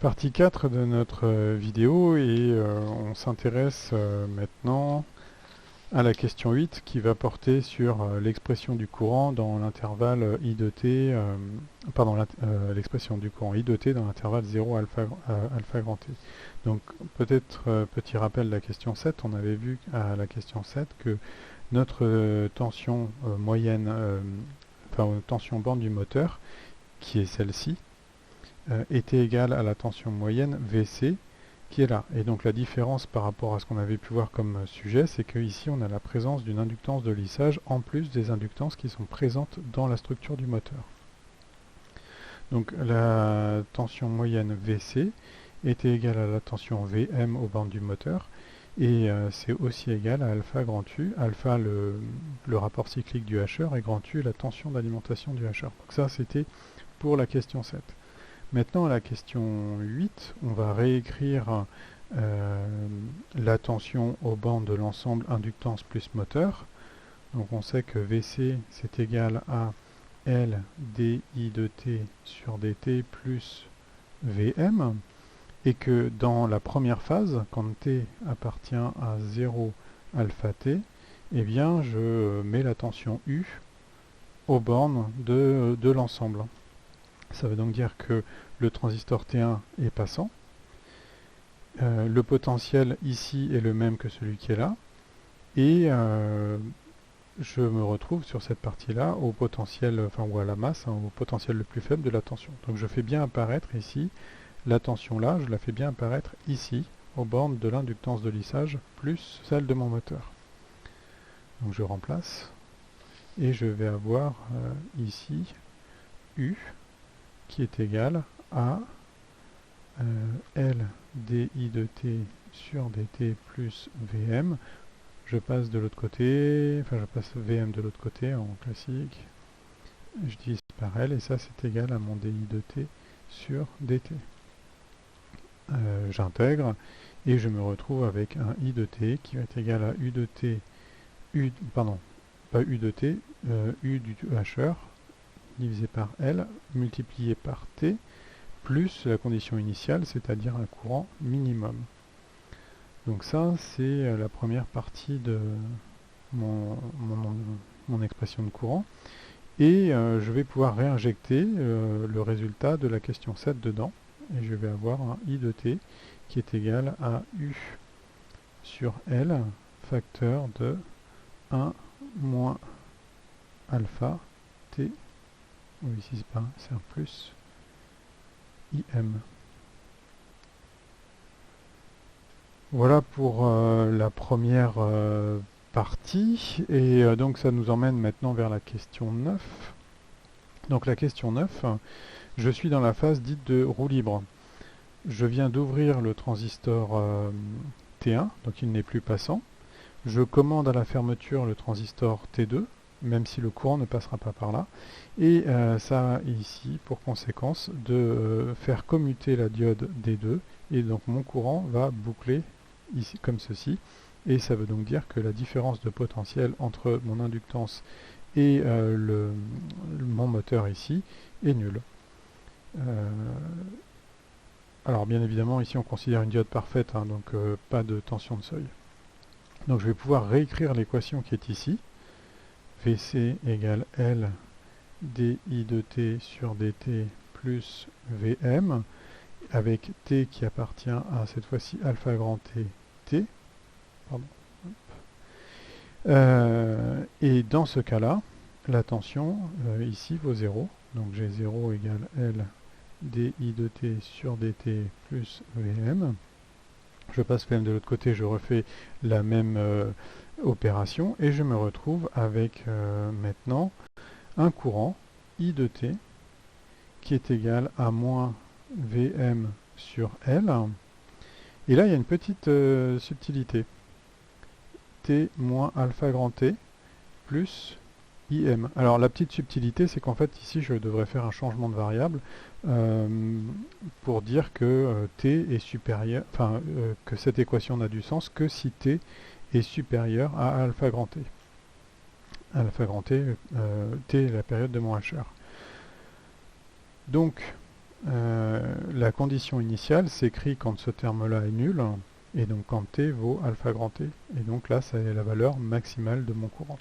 Partie 4 de notre vidéo et on s'intéresse maintenant à la question 8 qui va porter sur l'expression du courant dans l'intervalle I de t, l'expression du courant I de t dans l'intervalle 0 alpha grand t. Donc peut-être petit rappel de la question 7, on avait vu à la question 7 que notre tension moyenne, tension bande du moteur, qui est celle-ci, était égale à la tension moyenne VC qui est là. Et donc la différence par rapport à ce qu'on avait pu voir comme sujet, c'est qu'ici on a la présence d'une inductance de lissage en plus des inductances qui sont présentes dans la structure du moteur. Donc la tension moyenne VC était égale à la tension VM aux bornes du moteur et c'est aussi égal à alpha grand U, alpha le rapport cyclique du hacheur et grand U la tension d'alimentation du hacheur. Donc ça c'était pour la question 7. Maintenant, à la question 8, on va réécrire la tension aux bandes de l'ensemble inductance plus moteur. Donc on sait que VC c'est égal à L dI de t sur dt plus Vm et que dans la première phase, quand t appartient à 0 alpha t, eh bien je mets la tension U aux bornes de l'ensemble. Ça veut donc dire que le transistor T1 est passant. Le potentiel ici est le même que celui qui est là. Et je me retrouve sur cette partie-là au potentiel, ou à la masse, au potentiel le plus faible de la tension. Donc je fais bien apparaître ici la tension là, je la fais bien apparaître ici, aux bornes de l'inductance de lissage, plus celle de mon moteur. Donc je remplace. Et je vais avoir ici U qui est égal à L dI de t sur dt plus Vm. Je passe de l'autre côté, je passe Vm de l'autre côté en classique. Je divise par L et ça c'est égal à mon dI de t sur dt. J'intègre et je me retrouve avec un I de t qui va être égal à U de t, U de t, U du hacheur divisé par L multiplié par T plus la condition initiale, c'est-à-dire un courant minimum. Donc ça, c'est la première partie de mon expression de courant. Et je vais pouvoir réinjecter le résultat de la question 7 dedans. Et je vais avoir un I de T qui est égal à U sur L, facteur de 1 moins alpha T. Oui, ici c'est pas un, c'est un plus IM. Voilà pour la première partie et donc ça nous emmène maintenant vers la question 9. Donc la question 9, je suis dans la phase dite de roue libre. Je viens d'ouvrir le transistor T1, donc il n'est plus passant. Je commande à la fermeture le transistor T2, même si le courant ne passera pas par là. Et ça a ici pour conséquence de faire commuter la diode D2, et donc mon courant va boucler ici comme ceci, et ça veut donc dire que la différence de potentiel entre mon inductance et mon moteur ici est nulle. Alors bien évidemment ici on considère une diode parfaite, hein, donc pas de tension de seuil. Donc je vais pouvoir réécrire l'équation qui est ici. VC égale L dI de t sur dt plus Vm, avec t qui appartient à cette fois-ci alpha grand t, t. Et dans ce cas-là, la tension ici vaut 0. Donc j'ai 0 égale L dI de t sur dt plus Vm. Je passe Vm de l'autre côté, je refais la même opération et je me retrouve avec maintenant un courant I de t qui est égal à moins Vm sur L. Et là, il y a une petite subtilité. T moins alpha grand T plus IM. Alors la petite subtilité, c'est qu'en fait ici je devrais faire un changement de variable pour dire que T est supérieur, que cette équation n'a du sens que si T est supérieur à alpha grand T. Alpha grand T, T est la période de mon hacheur. Donc la condition initiale s'écrit quand ce terme-là est nul, et donc quand t vaut alpha grand T. Et donc là, c'est la valeur maximale de mon courant.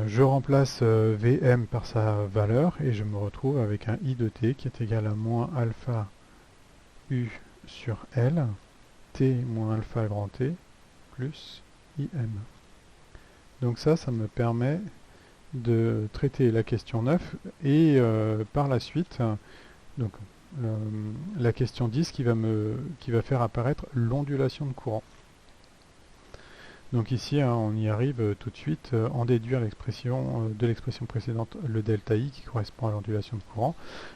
Je remplace Vm par sa valeur, et je me retrouve avec un I de t qui est égal à moins alpha U sur L, T moins alpha grand T, plus IM. Donc ça me permet de traiter la question 9 et par la suite donc, la question 10 qui va faire apparaître l'ondulation de courant. Donc ici on y arrive tout de suite en déduire l'expression de l'expression précédente, le delta I qui correspond à l'ondulation de courant.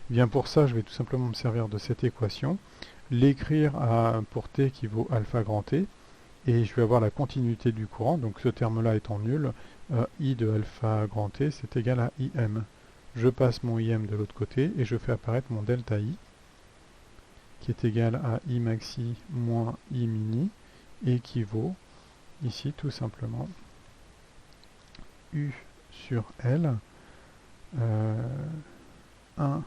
Et bien pour ça je vais tout simplement me servir de cette équation, l'écrire pour t qui vaut alpha grand T, et je vais avoir la continuité du courant, donc ce terme-là étant nul, I de alpha grand T, c'est égal à IM. Je passe mon IM de l'autre côté, et je fais apparaître mon delta I, qui est égal à I maxi moins I mini, et qui vaut, ici, tout simplement, U sur L, 1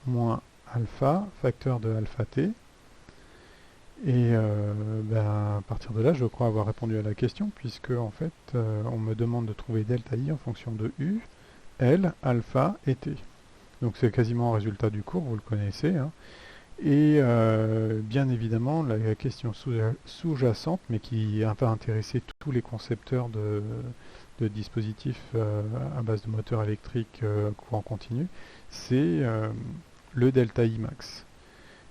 moins alpha, facteur de alpha T, et à partir de là, je crois avoir répondu à la question, puisque en fait, on me demande de trouver delta I en fonction de U, L, alpha et T. Donc c'est quasiment un résultat du cours, vous le connaissez. Hein. Et bien évidemment, la question sous-jacente, mais qui va intéresser tous les concepteurs de dispositifs à base de moteur électrique courant continu, c'est le delta I max.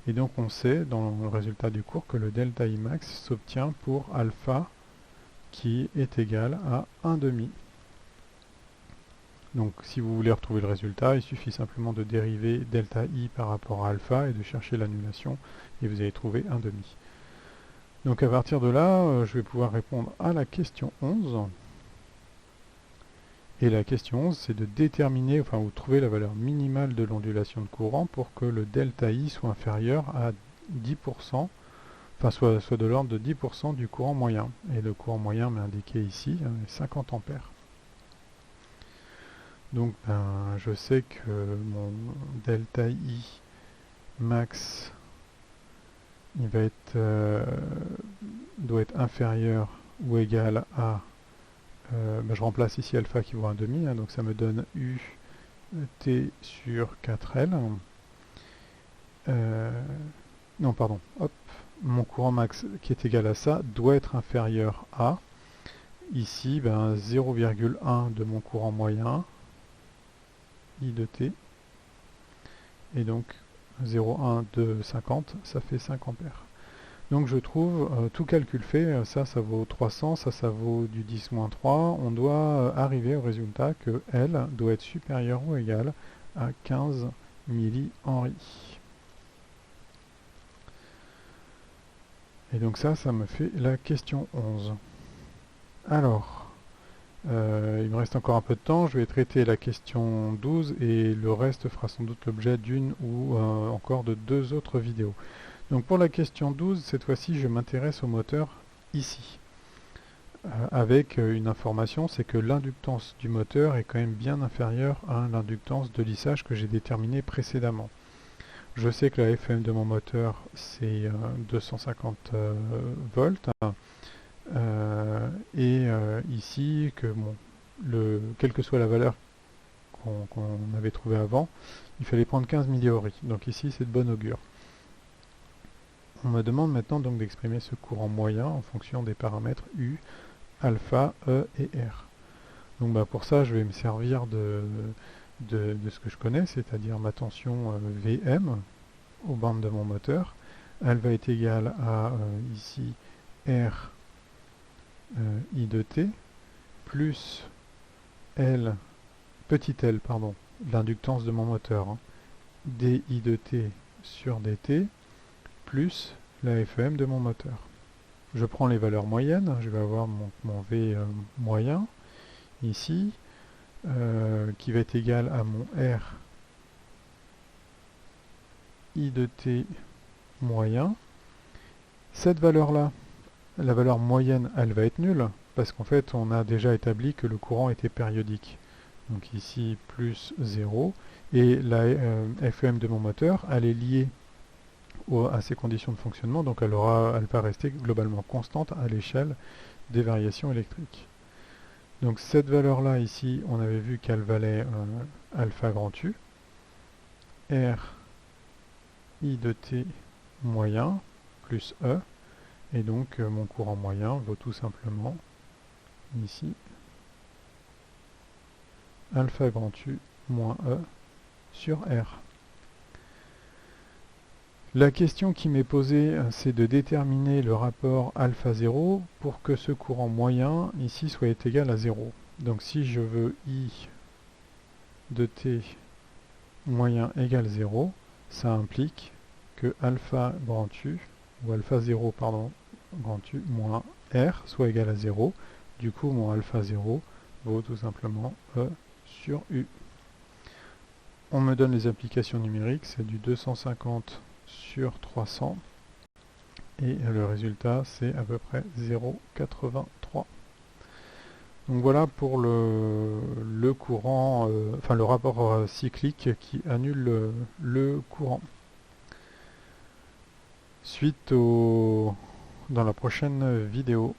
Et donc on sait dans le résultat du cours que le delta I max s'obtient pour alpha qui est égal à 1,5. Donc si vous voulez retrouver le résultat, il suffit simplement de dériver delta I par rapport à alpha et de chercher l'annulation et vous allez trouver 1,5. Donc à partir de là, je vais pouvoir répondre à la question 11. Et la question 11, c'est de déterminer, enfin vous trouver la valeur minimale de l'ondulation de courant pour que le delta I soit inférieur à 10%, enfin soit de l'ordre de 10% du courant moyen. Et le courant moyen m'est indiqué ici, 50 ampères. Donc je sais que mon delta I max il va être, doit être inférieur ou égal à je remplace ici alpha qui vaut 1,5, hein, donc ça me donne U T sur 4L. Non, pardon, hop, mon courant max qui est égal à ça doit être inférieur à, ici, 0,1 de mon courant moyen, I de T, et donc 0,1 de 50, ça fait 5 ampères. Donc je trouve, tout calcul fait, ça vaut 300, ça vaut du 10-3, on doit arriver au résultat que L doit être supérieur ou égal à 15 millihenry. Et donc ça me fait la question 11. Alors, il me reste encore un peu de temps, je vais traiter la question 12 et le reste fera sans doute l'objet d'une ou encore de 2 autres vidéos. Donc pour la question 12, cette fois-ci, je m'intéresse au moteur ici. Avec une information, c'est que l'inductance du moteur est quand même bien inférieure à l'inductance de lissage que j'ai déterminée précédemment. Je sais que la FM de mon moteur, c'est 250 volts. Ici, que quelle que soit la valeur qu'on avait trouvée avant, il fallait prendre 15 millihenry. Donc ici, c'est de bon augure. On me demande maintenant donc d'exprimer ce courant moyen en fonction des paramètres U, alpha, E et R. Donc pour ça, je vais me servir de ce que je connais, c'est-à-dire ma tension Vm aux bandes de mon moteur. Elle va être égale à ici R I de T plus L, petit l, pardon, l'inductance de mon moteur, hein, dI de T sur dt plus la FEM de mon moteur. Je prends les valeurs moyennes, je vais avoir mon V moyen ici, qui va être égal à mon R I de T moyen. Cette valeur-là, la valeur moyenne, elle va être nulle, parce qu'en fait, on a déjà établi que le courant était périodique. Donc ici, plus 0, Et la FEM de mon moteur, elle est liée à ces conditions de fonctionnement, donc elle va rester globalement constante à l'échelle des variations électriques. Donc cette valeur-là ici, on avait vu qu'elle valait alpha grand U, R I de t moyen plus E, et donc mon courant moyen vaut tout simplement ici alpha grand U moins E sur R. La question qui m'est posée, c'est de déterminer le rapport alpha 0 pour que ce courant moyen ici soit égal à 0. Donc si je veux I de t moyen égale 0, ça implique que alpha grand U, ou alpha 0, pardon, grand U moins R soit égal à 0. Du coup, mon alpha 0 vaut tout simplement E sur U. On me donne les applications numériques, c'est du 250 sur 300. Et le résultat, c'est à peu près 0,83. Donc voilà pour le courant, enfin le rapport cyclique qui annule le courant. Suite dans la prochaine vidéo.